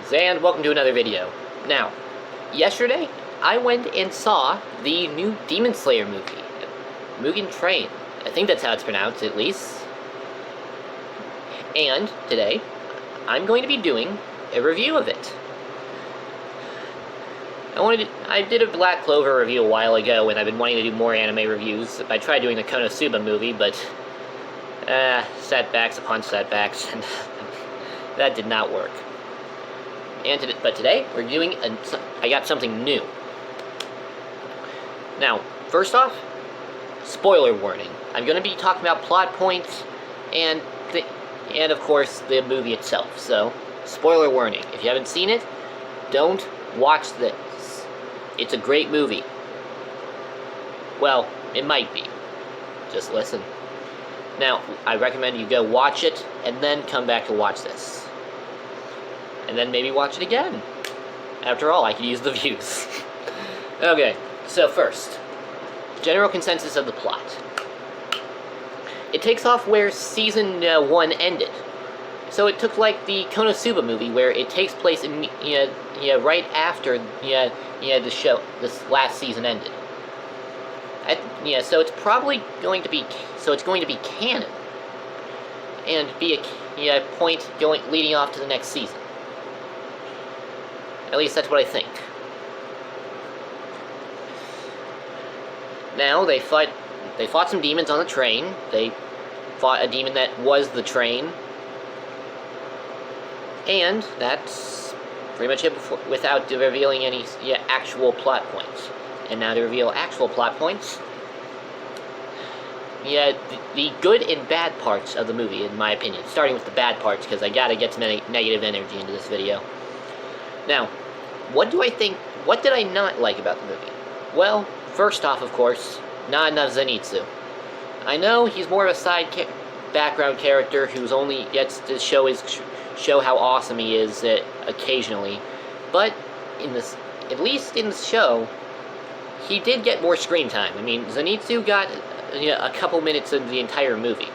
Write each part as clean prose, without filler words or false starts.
Greetings, and welcome to another video. Now, yesterday, I went and saw the new Demon Slayer movie, Mugen Train. I think that's how it's pronounced, at least. And, today, I'm going to be doing a review of it. I did a Black Clover review a while ago, and I've been wanting to do more anime reviews. I tried doing the Konosuba movie, but, setbacks upon setbacks, and that did not work. But today, we're doing I got something new. Now, first off, spoiler warning. I'm going to be talking about plot points and of course, the movie itself. So, spoiler warning. If you haven't seen it, don't watch this. It's a great movie. Well, it might be. Just listen. Now, I recommend you go watch it, and then come back to watch this. And then maybe watch it again. After all, I could use the views. Okay, so first, general consensus of the plot. It takes off where Season 1 ended. So it took like the Konosuba movie, where it takes place in, right after the show, this last season ended. So it's probably going to be, canon. And be a point leading off to the next season. At least that's what I think. Now, they fought some demons on the train. They fought a demon that was the train. And that's pretty much it without revealing any actual plot points. And now to reveal actual plot points. The good and bad parts of the movie, in my opinion. Starting with the bad parts, because I gotta get some negative energy into this video. Now, what did I not like about the movie? Well, first off, of course, not enough Zenitsu. I know he's more of a background character who's only gets to show how awesome he is occasionally, but at least in the show, he did get more screen time. I mean, Zenitsu got a couple minutes of the entire movie.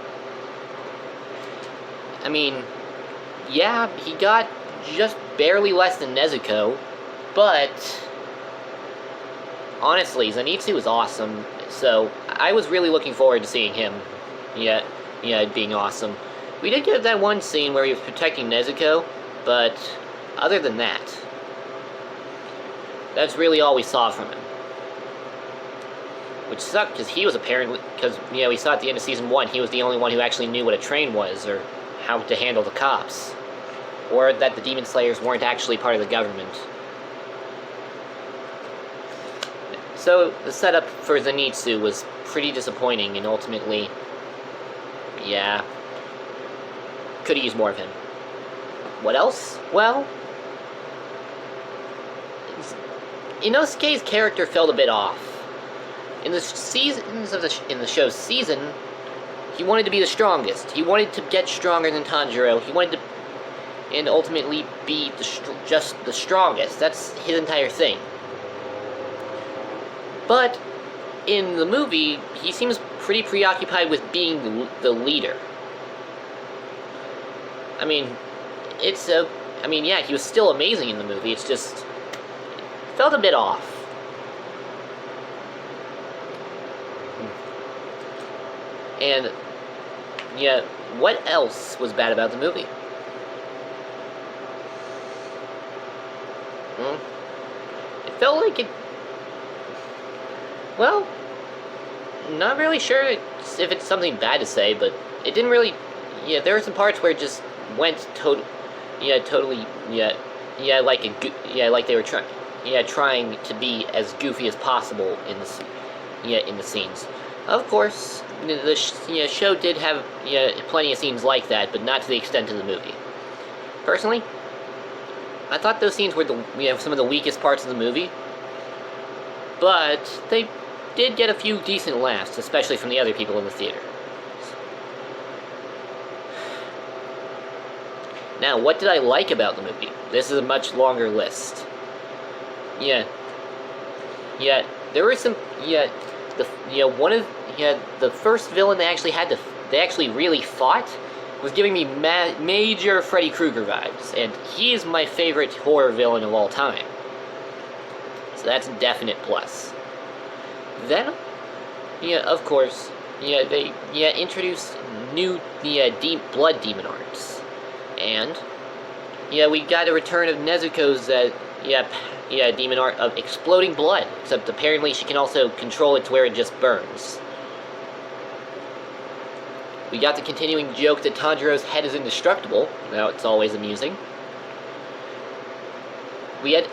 I mean, yeah, he got just barely less than Nezuko, but honestly, Zenitsu was awesome, so I was really looking forward to seeing him, being awesome. We did get that one scene where he was protecting Nezuko, but other than that, that's really all we saw from him. Which sucked, because he was we saw at the end of Season 1, he was the only one who actually knew what a train was, or how to handle the cops. Or that the Demon Slayers weren't actually part of the government. So, the setup for Zenitsu was pretty disappointing, and ultimately, could have used more of him. What else? Well, Inosuke's character felt a bit off. In the show's season, he wanted to be the strongest. He wanted to get stronger than Tanjiro. He wanted to and ultimately be just the strongest. That's his entire thing. But in the movie, he seems pretty preoccupied with being the leader. I mean, he was still amazing in the movie. It's just it felt a bit off. And what else was bad about the movie? It felt like it... Well, not really sure if it's something bad to say, but it didn't really... there were some parts where it just went totally, like they were trying to be as goofy as possible in the scenes. Of course, the show did have plenty of scenes like that, but not to the extent of the movie. Personally, I thought those scenes were some of the weakest parts of the movie, but they did get a few decent laughs, especially from the other people in the theater. Now, what did I like about the movie? This is a much longer list. There were some, the first villain they actually really fought, was giving me major Freddy Krueger vibes, and he is my favorite horror villain of all time. So that's a definite plus. Then, of course, they introduced new deep blood demon arts, and we got a return of Nezuko's demon art of exploding blood. Except apparently she can also control it to where it just burns. We got the continuing joke that Tanjiro's head is indestructible. Now it's always amusing. We had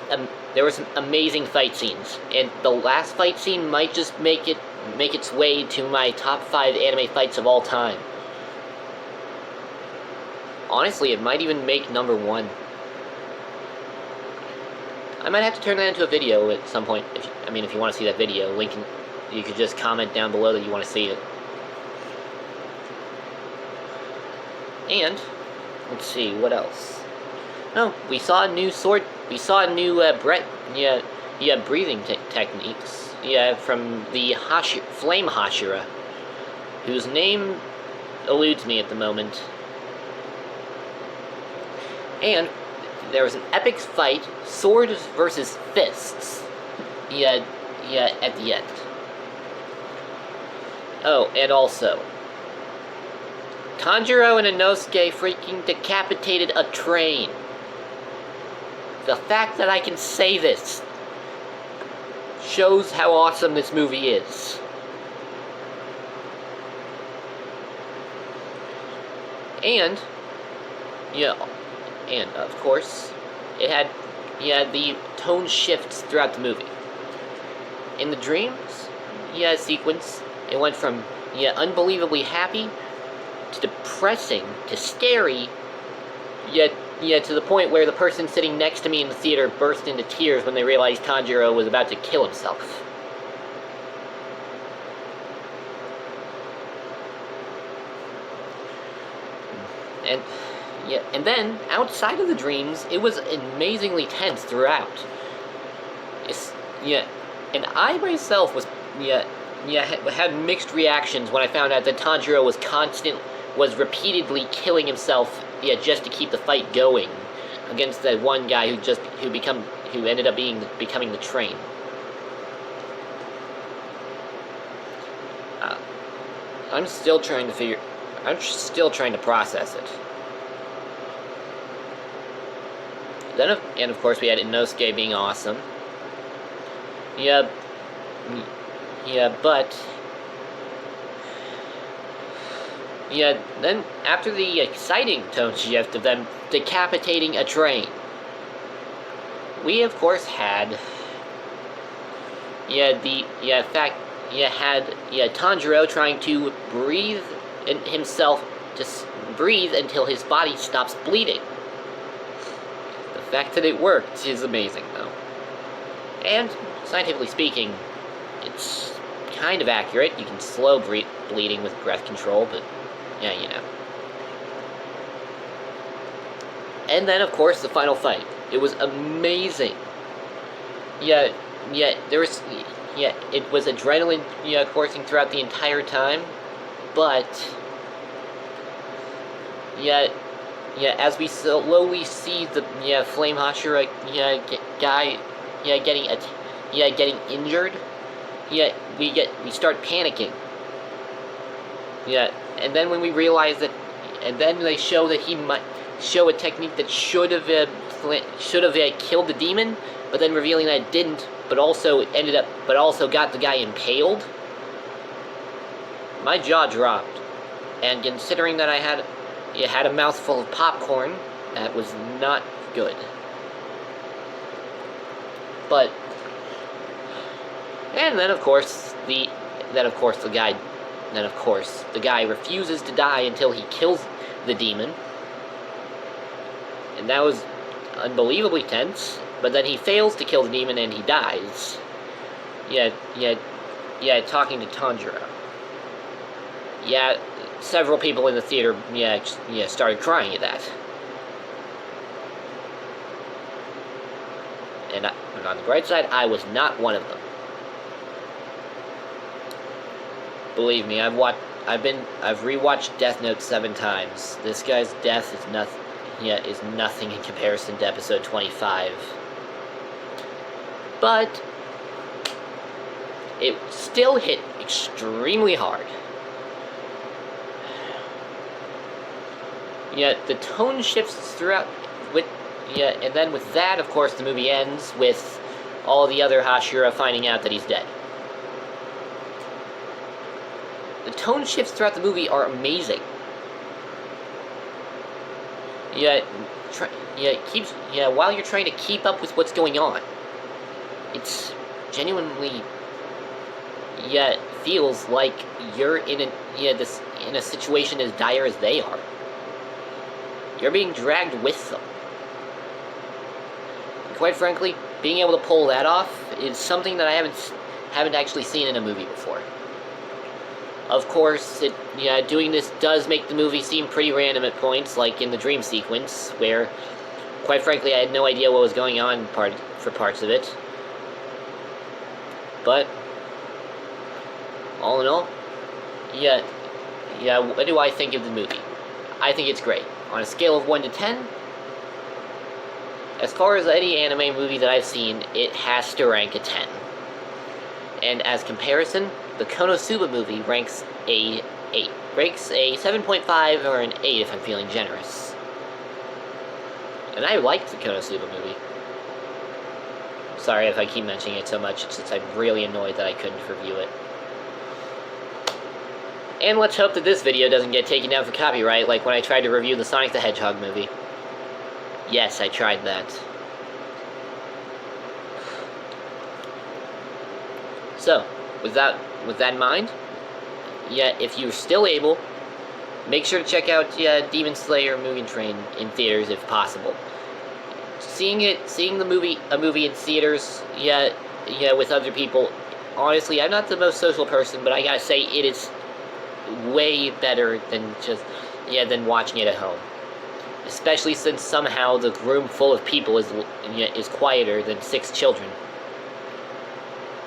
there were some amazing fight scenes, and the last fight scene might just make its way to my top 5 anime fights of all time. Honestly, it might even make number 1. I might have to turn that into a video at some point. If you want to see that video, you could just comment down below that you want to see it. And let's see what else. Oh, we saw a new breathing techniques. From the Flame Hashira, whose name eludes me at the moment. And there was an epic fight, swords versus fists. At the end. Oh, and also, Tanjiro and Inosuke freaking decapitated a train. The fact that I can say this shows how awesome this movie is. And, and of course, it had, the tone shifts throughout the movie. In the dreams, sequence, it went from, unbelievably happy to depressing to scary, to the point where the person sitting next to me in the theater burst into tears when they realized Tanjiro was about to kill himself. And then, outside of the dreams, it was amazingly tense throughout. And I myself had mixed reactions when I found out that Tanjiro was repeatedly killing himself, just to keep the fight going against that one guy who ended up becoming the train. I'm still trying to process it. And of course we had Inosuke being awesome. Then after the exciting tone shift of them decapitating a train, we of course had Tanjiro trying to breathe until his body stops bleeding. The fact that it worked is amazing, though. And scientifically speaking, it's kind of accurate. You can slow bleeding with breath control, but And then, of course, the final fight. It was amazing. It was adrenaline, coursing throughout the entire time, but as we slowly see the Flame Hashira guy getting injured, we start panicking. And then when we realize that, and then they show that he might show a technique that should have killed the demon, but then revealing that it didn't, but also got the guy impaled. My jaw dropped, and considering that I had a mouthful of popcorn, that was not good. But, and then of course the guy refuses to die until he kills the demon. And that was unbelievably tense, but then he fails to kill the demon and he dies. Talking to Tanjiro. Several people in the theater, started crying at that. And on the bright side, I was not one of them. Believe me, I've I've rewatched Death Note 7 times. This guy's death is nothing. Yeah, is nothing in comparison to episode 25. But it still hit extremely hard. Yet the tone shifts throughout and then with that, of course, the movie ends with all the other Hashira finding out that he's dead. The tone shifts throughout the movie are amazing. While you're trying to keep up with what's going on, it's genuinely feels like you're in a situation as dire as they are. You're being dragged with them. And quite frankly, being able to pull that off is something that I haven't actually seen in a movie before. Of course, doing this does make the movie seem pretty random at points, like in the dream sequence, where, quite frankly, I had no idea what was going on for parts of it. But all in all, what do I think of the movie? I think it's great. On a scale of 1 to 10, as far as any anime movie that I've seen, it has to rank a 10. And as comparison, the Konosuba movie ranks a 8. Ranks a 7.5 or an 8 if I'm feeling generous. And I liked the Konosuba movie. Sorry if I keep mentioning it so much, it's just I'm really annoyed that I couldn't review it. And let's hope that this video doesn't get taken down for copyright, like when I tried to review the Sonic the Hedgehog movie. Yes, I tried that. So, with that in mind, if you're still able, make sure to check out Demon Slayer Mugen Train in theaters if possible. Seeing a movie in theaters, with other people, honestly, I'm not the most social person, but I gotta say it is way better than than watching it at home. Especially since somehow the room full of people is quieter than 6 children.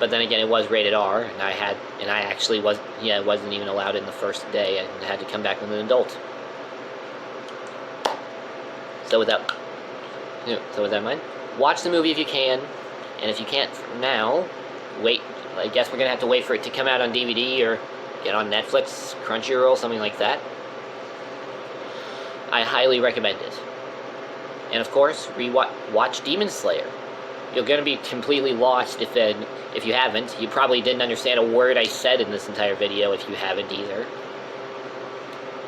But then again, it was rated R, and I actually wasn't even allowed in the first day, and had to come back with an adult. So with that in mind, watch the movie if you can, and if you can't now, wait. I guess we're gonna have to wait for it to come out on DVD or get on Netflix, Crunchyroll, something like that. I highly recommend it. And of course, watch Demon Slayer. You're gonna be completely lost if you haven't. You probably didn't understand a word I said in this entire video if you haven't either.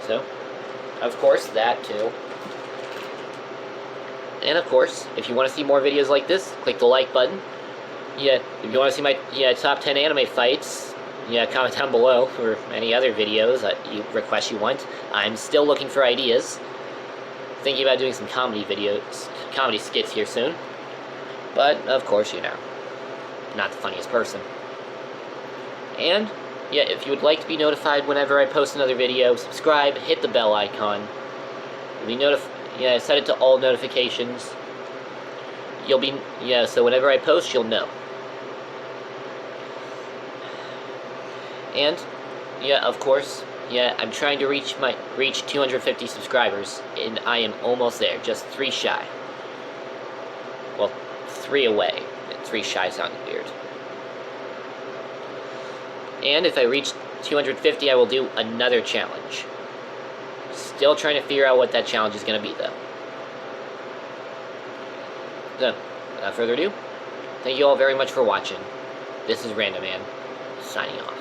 So, of course, that too. And of course, if you want to see more videos like this, click the like button. If you want to see my top 10 anime fights, comment down below for any other videos that you want. I'm still looking for ideas. Thinking about doing some comedy skits here soon. But, of course, not the funniest person. And, if you would like to be notified whenever I post another video, subscribe, hit the bell icon. You'll be set it to all notifications. So whenever I post, you'll know. And, of course, I'm trying to reach 250 subscribers, and I am almost there, just 3 shy. Well, 3 away. 3 shy sounded weird. And if I reach 250, I will do another challenge. Still trying to figure out what that challenge is going to be, though. So, without further ado, thank you all very much for watching. This is Random Man, signing off.